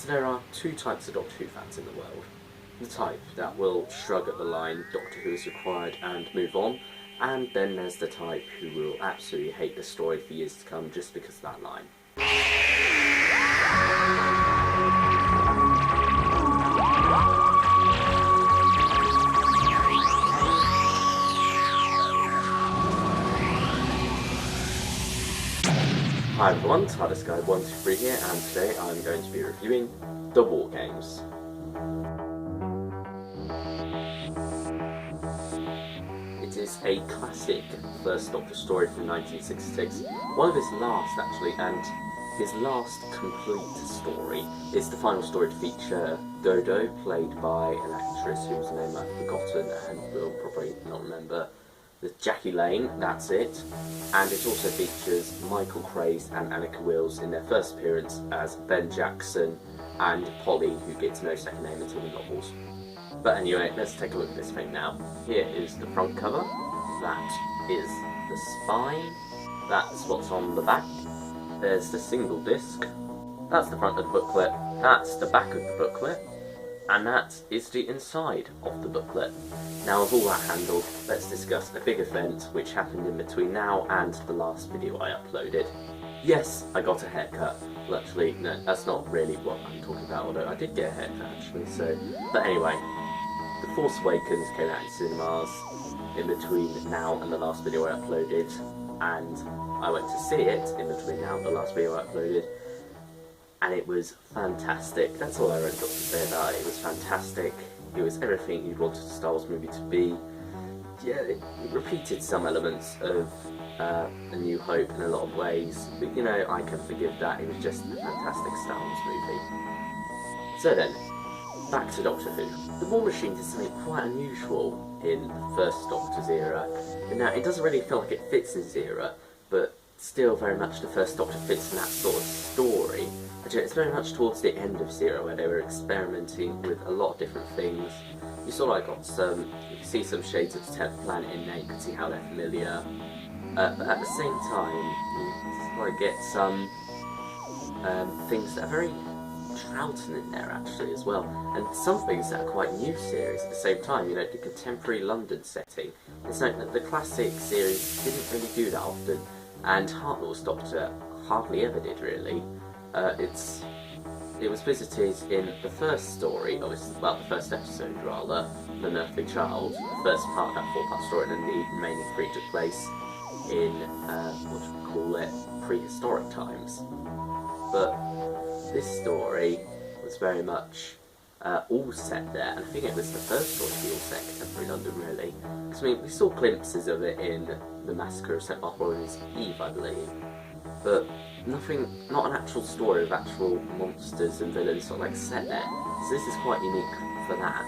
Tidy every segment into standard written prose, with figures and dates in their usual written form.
So there are two types of Doctor Who fans in the world. The type that will shrug at the line Doctor Who is required and move on, and then there's the type who will absolutely hate the story for years to come just because of that line. Hi everyone, TARDIS Guy 123 here, and today I'm going to be reviewing the War Games. It is a classic First Doctor story from 1966, one of his last actually, and his last complete story is the final story to feature Dodo, played by an actress whose name I've forgotten and will probably not remember. There's Jackie Lane, that's it, and it also features Michael Craze and Annika Wills in their first appearance as Ben Jackson and Polly, who gets no second name until the novels. But anyway, let's take a look at this thing now. Here is the front cover, that is the spine, that's what's on the back, there's the single disc, that's the front of the booklet, that's the back of the booklet, and that is the inside of the booklet. Now with all that handled, let's discuss a big event which happened in between now and the last video I uploaded. Yes, I got a haircut. Well, actually, no, that's not really what I'm talking about, although I did get a haircut actually, so... But anyway, The Force Awakens came out in cinemas in between now and the last video I uploaded, and I went to see it in between now and the last video I uploaded, and it was fantastic. That's all I really got to say about it. It was fantastic. It was everything you'd wanted a Star Wars movie to be. Yeah, it repeated some elements of A New Hope in a lot of ways, but you know, I can forgive that. It was just a fantastic Star Wars movie. So then, back to Doctor Who. The War Machine is something quite unusual in the First Doctor's era. Now, it doesn't really feel like it fits in his era, but still very much the First Doctor fits in that sort of story. It's very much towards the end of Zero where they were experimenting with a lot of different things. You sort of got some, you can see some shades of the 10th Planet in there, you can see how they're familiar. But at the same time, you sort of get some things that are very Troughton in there actually as well. And some things that are quite new series at the same time, you know, the contemporary London setting. It's like that the classic series didn't really do that often, and Hartnell's Doctor hardly ever did really. It was visited in the first story, obviously, well, the first episode rather, The Unearthly Child, the first part of that 4-part story, and then the remaining 3 took place in, what do we call it, prehistoric times. But this story was very much all set there, and I think it was the first story to be all set in contemporary London really. Because I mean, we saw glimpses of it in The Massacre of St. Bartholomew's Eve, I believe, but nothing, not an actual story of actual monsters and villains sort of like set there. So this is quite unique for that.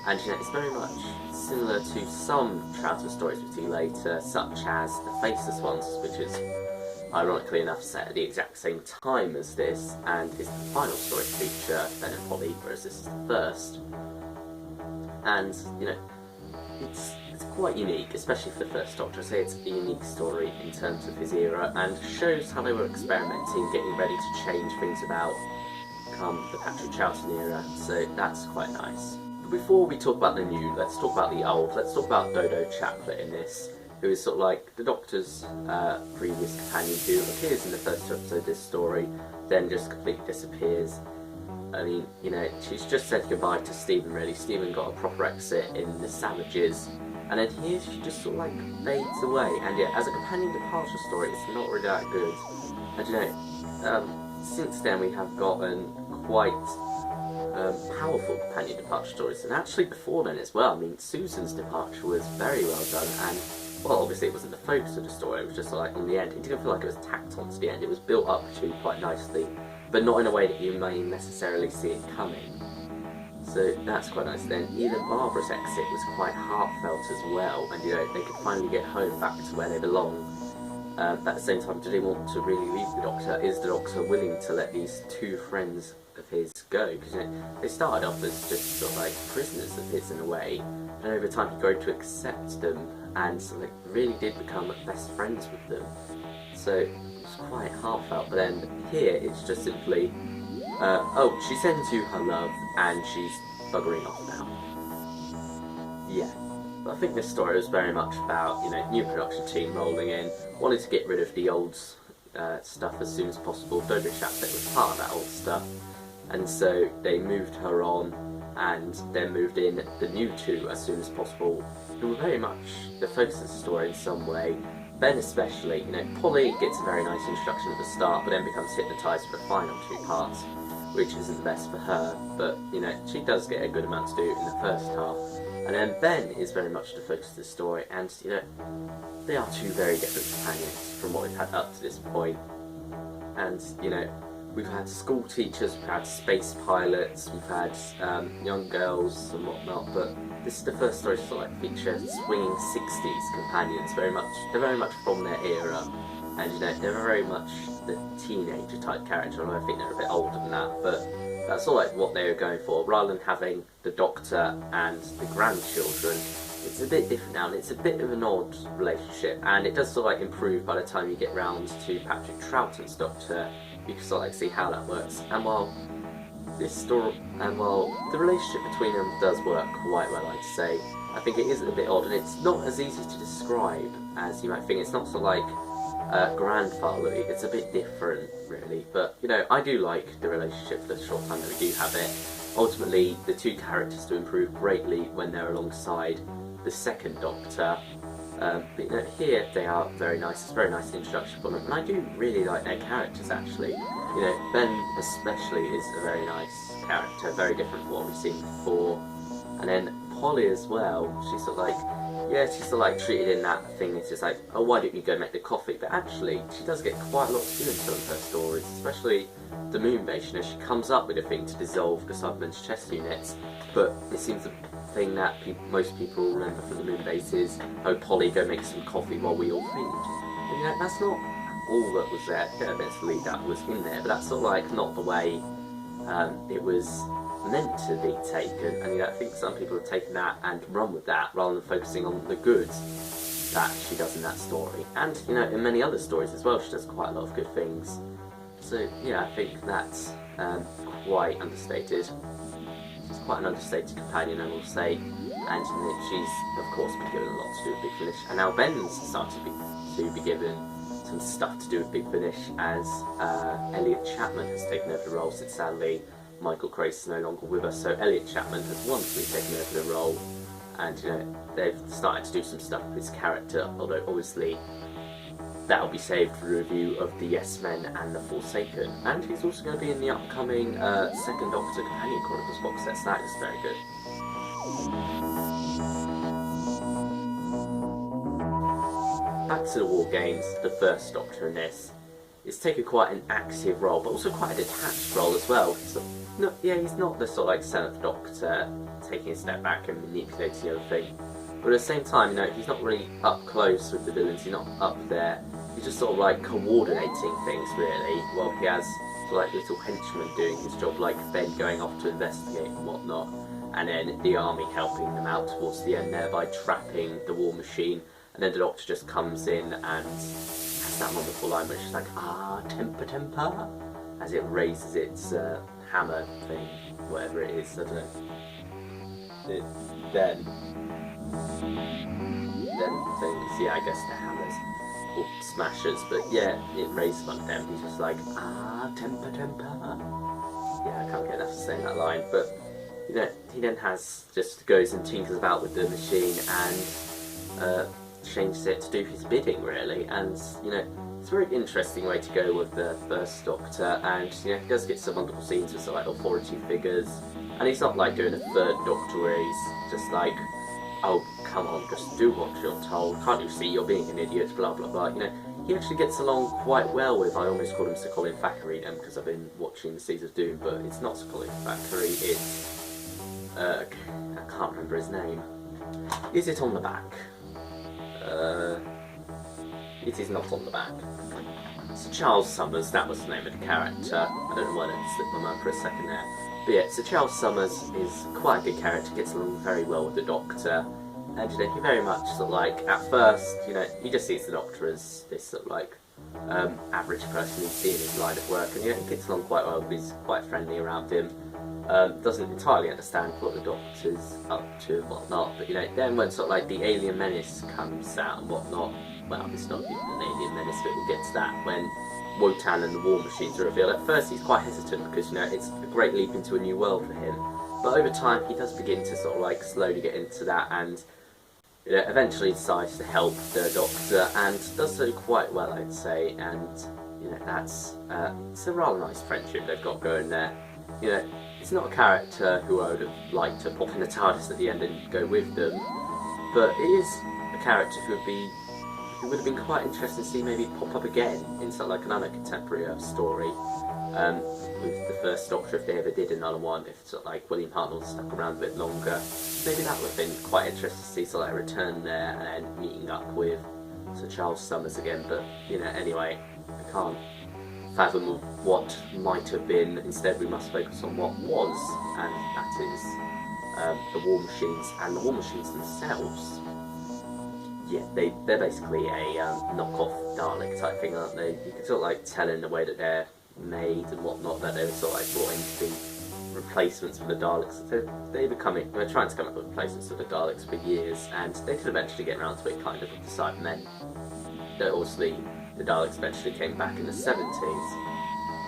And you know, it's very much similar to some Troughton stories we see later, such as The Faceless Ones, which is ironically enough set at the exact same time as this, and is the final story to feature Ben and Polly, whereas this is the first. And you know, it's quite unique, especially for the First Doctor. I'd say it's a unique story in terms of his era, and shows how they were experimenting, getting ready to change things about come the Patrick Troughton era, so that's quite nice. But before we talk about the new, let's talk about the old. Let's talk about Dodo Chaplet in this, who is sort of like the Doctor's previous companion, who appears in the first episode of this story, then just completely disappears. I mean, you know, she's just said goodbye to Stephen really. Stephen got a proper exit in The Savages, and then here she just sort of like fades away. And yeah, as a companion departure story, it's not really that good. And you know, since then we have gotten quite powerful companion departure stories, and actually before then as well. I mean, Susan's departure was very well done, and well, obviously it wasn't the focus of the story, it was just like on the end. It didn't feel like it was tacked on to the end, it was built up to quite nicely, but not in a way that you may necessarily see it coming. So that's quite nice. Then even Barbara's exit was quite heartfelt as well, and you know, they could finally get home back to where they belong. At the same time, do they want to really leave the Doctor? Is the Doctor willing to let these two friends of his go? Because you know, they started off as just sort of like prisoners of his in a way, and over time he grew to accept them and sort of like really did become best friends with them. So it's quite heartfelt. But then here it's just simply oh, she sends you her love, and she's buggering off now. Yeah. But I think this story was very much about, you know, new production team rolling in, wanting to get rid of the old stuff as soon as possible. Dodo Chaplet was part of that old stuff, and so they moved her on, and then moved in the new two as soon as possible, who were very much the focus of the story in some way. Ben especially, you know, Polly gets a very nice introduction at the start, but then becomes hypnotised for the final two parts, which isn't the best for her, but, you know, she does get a good amount to do in the first half. And then Ben is very much the focus of the story, and, you know, they are two very different companions from what we've had up to this point. And, you know, we've had school teachers, we've had space pilots, we've had young girls and whatnot, but this is the first story to sort of like feature swinging 60s companions. They're very much from their era, and, you know, they're very much the teenager type character, although I think they're a bit older than that, but that's all like what they were going for. Rather than having the Doctor and the grandchildren, it's a bit different now, and it's a bit of an odd relationship, and it does sort of like improve by the time you get round to Patrick Troughton's Doctor. You can sort of like see how that works. And while the relationship between them does work quite well, I'd say, I think it is a bit odd, and it's not as easy to describe as you might think. It's not sort of like grandfatherly, it's a bit different really, but, you know, I do like the relationship for the short time that we do have it. Ultimately, the two characters do improve greatly when they're alongside the second Doctor, but, you know, here they are very nice. It's a very nice introduction for them, and I do really like their characters actually. You know, Ben especially is a very nice character, very different from what we've seen before, and then Polly as well. She's sort of like, yeah, she's sort of like treated in that thing. It's just like, oh, why don't you go make the coffee? But actually, she does get quite a lot to do in some of her stories, especially the moon base. You know, she comes up with a thing to dissolve the Cybermen's chest units, but it seems the thing that most people remember from the moon base is, oh, Polly, go make some coffee while we all think. And, you know, that's not all that was there. Eventually, that was in there, but that's sort of like not the way it was meant to be taken. And, you know, I think some people have taken that and run with that rather than focusing on the good that she does in that story. And, you know, in many other stories as well, she does quite a lot of good things. So yeah, I think that's quite understated. She's quite an understated companion, I will say. And, you know, she's of course been given a lot to do with Big Finish, and now Ben's started to be given some stuff to do with Big Finish, as Elliot Chapman has taken over the role, since sadly Michael Crace is no longer with us. So Elliot Chapman has wonderfully taken over the role, and, you know, they've started to do some stuff with his character, although obviously that'll be saved for the review of the Yes Men and the Forsaken. And he's also going to be in the upcoming Second Doctor Companion Chronicles box set, so that is very good. Back to the War Games, the first Doctor in this is taking quite an active role, but also quite a detached role as well. He's not the sort of like Seventh Doctor taking a step back and manipulating everything, but at the same time, you know, he's not really up close with the villains, he's not up there, he's just sort of like coordinating things really, while he has sort of like little henchmen doing his job, like Ben going off to investigate and whatnot, and then the army helping them out towards the end there by trapping the war machine, and then the Doctor just comes in and has that wonderful line where she's like, ah, temper, temper, as it raises its hammer thing, whatever it is, I don't know. Then things, yeah, I guess they're hammers or smashers, but yeah, it raises one of them. He's just like, ah, temper, temper. Yeah, I can't get enough to saying that line, but, you know, he then just goes and tinkers about with the machine and changes it to do his bidding, really. And, you know, it's a very interesting way to go with the first Doctor, and, you know, he does get some wonderful scenes with sort of like authority figures, and he's not like doing a third Doctor where he's just like, oh, come on, just do what you're told, can't you see you're being an idiot, blah blah blah. You know, he actually gets along quite well with, I almost call him Sir Colin Thackeray then, because I've been watching the Seeds of Doom, but it's not Sir Colin Thackeray, it's, I can't remember his name. Is it on the back? It is not on the back. Sir Charles Summers, that was the name of the character. I don't know why that slipped my mind for a second there. But yeah, Sir Charles Summers is quite a good character, gets along very well with the Doctor. And, you know, he very much sort of like, at first, you know, he just sees the Doctor as this sort of like average person you see in his line of work, and he gets along quite well. He's quite friendly around him. Doesn't entirely understand what the Doctor's up to and whatnot, but then when sort of like the alien menace comes out and whatnot, well, it's not even an alien menace, but we'll get to that when WOTAN and the war machines are revealed. At first he's quite hesitant because it's a great leap into a new world for him, but over time he does begin to sort of like slowly get into that, and eventually decides to help the Doctor, and does so quite well, I'd say. And that's it's a rather nice friendship they've got going there. It's not a character who I would have liked to pop in the TARDIS at the end and go with them, but it is a character who would have been quite interesting to see maybe pop up again in sort of like another contemporary story with the first Doctor, if they ever did another one, if sort of like William Hartnell stuck around a bit longer. Maybe that would have been quite interesting to see sort of like a return there and then meeting up with Sir Charles Summers again, but anyway, I can't fathom what might have been. Instead we must focus on what was, and that is the war machines, and the war machines themselves. Yeah, they're basically a knockoff Dalek type thing, aren't they? You can sort of like tell in the way that they're made and whatnot that they were sort of like brought in to be replacements for the Daleks. They're trying to come up with replacements for the Daleks for years, and they did eventually get around to it kind of with the Cybermen. Obviously the Daleks eventually came back in the 70s.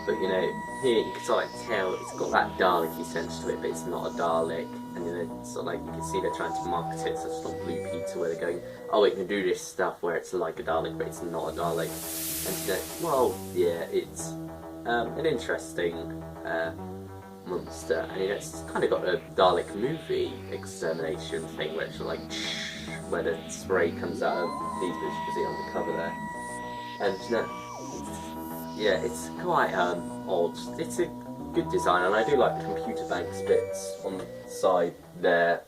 But here you can sort of like tell it's got that Dalek-y sense to it, but it's not a Dalek. And sort of like you can see they're trying to market it, so it's not Blue Peter, where they're going, oh, it can do this stuff where it's like a Dalek, but it's not a Dalek. And well, yeah, it's an interesting monster, and it's kind of got a Dalek movie extermination thing, where it's like where the spray comes out of these bits you can see on the cover there. And yeah, it's quite odd. It's a good design, and I do like the computer banks bits on the side there,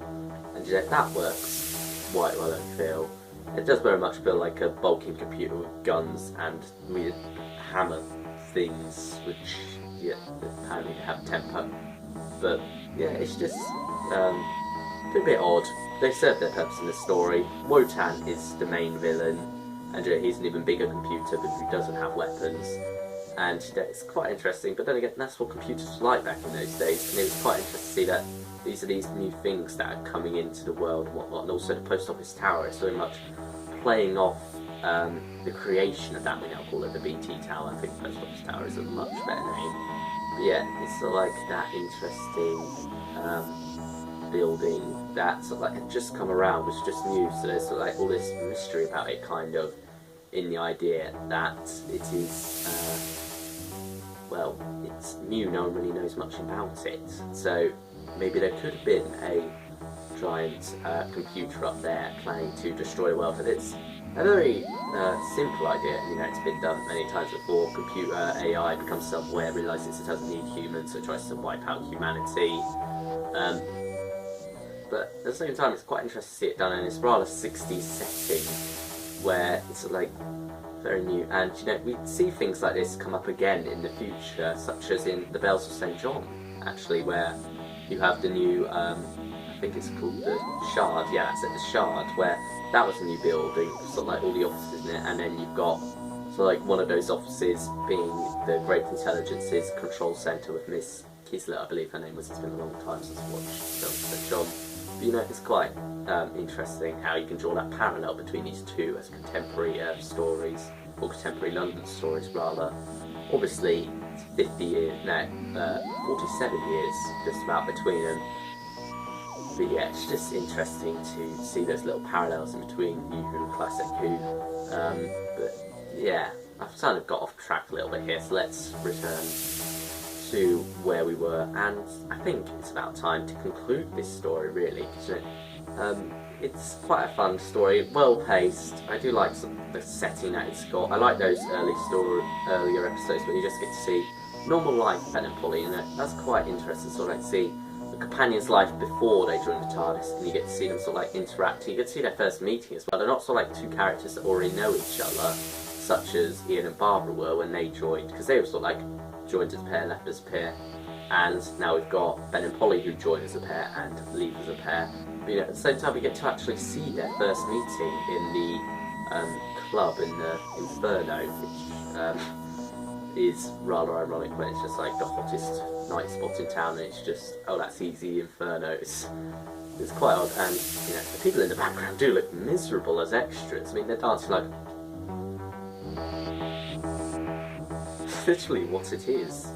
and that works quite well, I feel. It does very much feel like a bulking computer with guns and weird hammer things, which apparently have temper. But yeah, it's just a bit odd. They serve their purpose in the story. WOTAN is the main villain, and he's an even bigger computer, but who doesn't have weapons. And it's quite interesting, but then again, that's what computers were like back in those days, and it was quite interesting to see that these are these new things that are coming into the world and whatnot, and also the Post Office Tower is very much playing off the creation of that. We now call it the BT Tower. I think Post Office Tower is a much better name. But yeah, it's sort of like that interesting building that sort of like had just come around, was just new, so there's sort of like all this mystery about it, kind of, in the idea that it is, well, it's new, no one really knows much about it, so maybe there could have been a giant computer up there planning to destroy the world, but it's a very simple idea. It's been done many times before. Computer AI becomes self-aware, realises it doesn't need humans, so it tries to wipe out humanity. But at the same time, it's quite interesting to see it done in this rather 60s setting, where it's sort of like very new, and we see things like this come up again in the future, such as in the Bells of St. John, actually, where you have the new, I think it's called the Shard, yeah, that's it, the Shard, where that was a new building, sort of like all the offices in it, and then you've got sort of like one of those offices being the Great Intelligence's control centre with Miss Kisler, I believe her name was. It's been a long time since I watched Bells of St. John. But it's quite interesting how you can draw that parallel between these two as contemporary stories, or contemporary London stories rather. Obviously, 47 years just about between them. But yeah, it's just interesting to see those little parallels in between New Who and Classic Who. But yeah, I've kind of got off track a little bit here, so let's return to where we were, and I think it's about time to conclude this story, really, because it's quite a fun story, well paced. I do like the setting that it's got. I like those earlier episodes where you just get to see normal life of Ben and Polly, and that's quite interesting to sort of like see the companion's life before they join the TARDIS, and you get to see them sort of like interacting. You get to see their first meeting as well. They're not sort of like two characters that already know each other, such as Ian and Barbara were when they joined, because they were sort of like joined as a pair, left as a pair, and now we've got Ben and Polly who join as a pair and leave as a pair. But at the same time, we get to actually see their first meeting in the club in the Inferno, which is rather ironic when it's just like the hottest night spot in town, and it's just, oh, that's easy, Inferno. It's quite odd, and you know, the people in the background do look miserable as extras. I mean, they're dancing like literally what it is.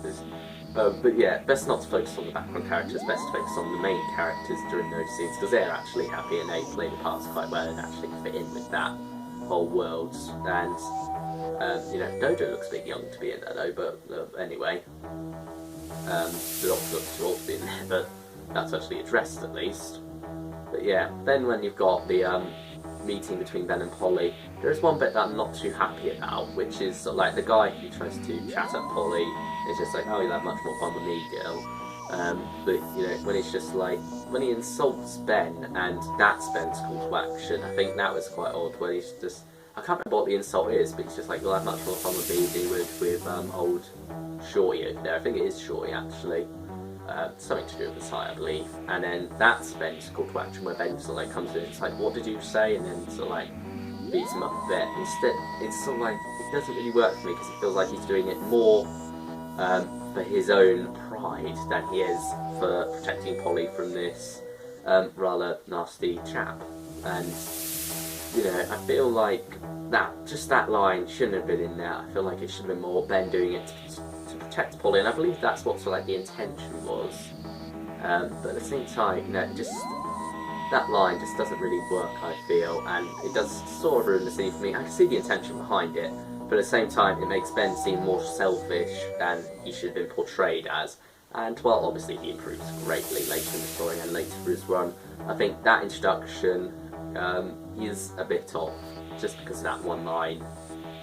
But yeah, best not to focus on the background characters, best to focus on the main characters during those scenes, because they're actually happy and they play the parts quite well and actually fit in with that whole world. And you know, Dodo looks a bit young to be in there though, but anyway. The Doctor looks too old to be in there, but that's actually addressed at least. But yeah, then when you've got the meeting between Ben and Polly, there is one bit that I'm not too happy about, which is sort of like the guy who tries to chat up Polly is just like, oh, you'll have much more fun with me, girl. But you know, when he's just like, when he insults Ben and that's Ben's call to action, I think that was quite odd, where he's just, I can't remember what the insult is, but it's just like, you'll have much more fun with me than you would with old Shorty over there. I think it is Shorty actually. Something to do with the tie, I believe. And then that's Ben's call to action, where Ben sort of like comes in and it's like, what did you say? And then sort of like beats him up a bit. Instead, it's sort of like, it doesn't really work for me because it feels like he's doing it more for his own pride than he is for protecting Polly from this rather nasty chap. And you know, I feel like just that line shouldn't have been in there. I feel like it should have been more Ben doing it to protect Polly, and I believe that's what sort of like the intention was. But at the same time, you know, just that line just doesn't really work, I feel, and it does sort of ruin the scene for me. I can see the intention behind it, but at the same time, it makes Ben seem more selfish than he should have been portrayed as. And well, obviously he improves greatly later in the story and later for his run. I think that introduction is a bit off, just because of that one line.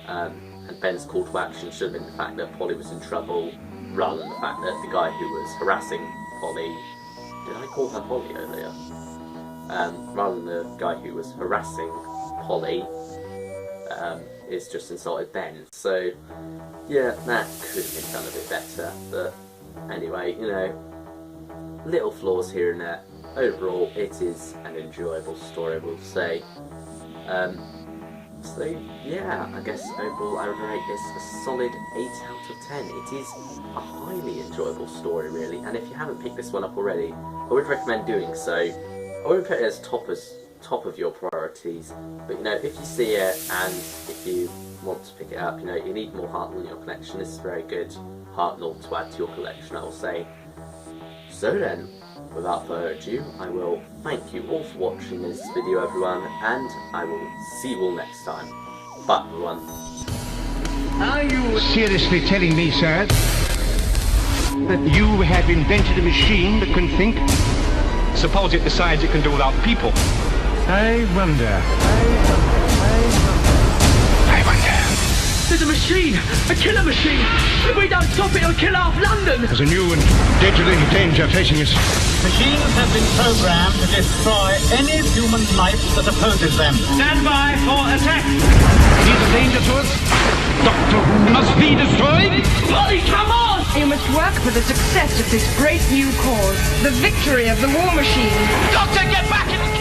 And Ben's call to action should have been the fact that Polly was in trouble, rather than the fact that the guy who was harassing Polly, did I call her Polly earlier? Rather than the guy who was harassing Polly is just insulted Ben. So yeah, that could have been done a bit better, but anyway, you know, little flaws here and there. Overall, it is an enjoyable story, I will say. So yeah, I guess overall I would rate this a solid 8 out of 10. It is a highly enjoyable story, really, and if you haven't picked this one up already, I would recommend doing so. I wouldn't put it as top of your priorities, but you know, if you see it and if you want to pick it up, you know, you need more Hartnell in your collection. This is very good Hartnell to add to your collection, I will say. So then, without further ado, I will thank you all for watching this video, everyone, and I will see you all next time. Bye, everyone. Are you seriously telling me, sir, that you have invented a machine that can think? Suppose it decides it can do without people. I wonder. There's a machine! A killer machine! If we don't stop it, it'll kill half London! There's a new and deadly danger facing us. Machines have been programmed to destroy any human life that opposes them. Stand by for attack! He's a danger to us. Doctor Who must be destroyed. Polly, come on! You must work for the success of this great new cause, the victory of the war machine. Doctor, get back in the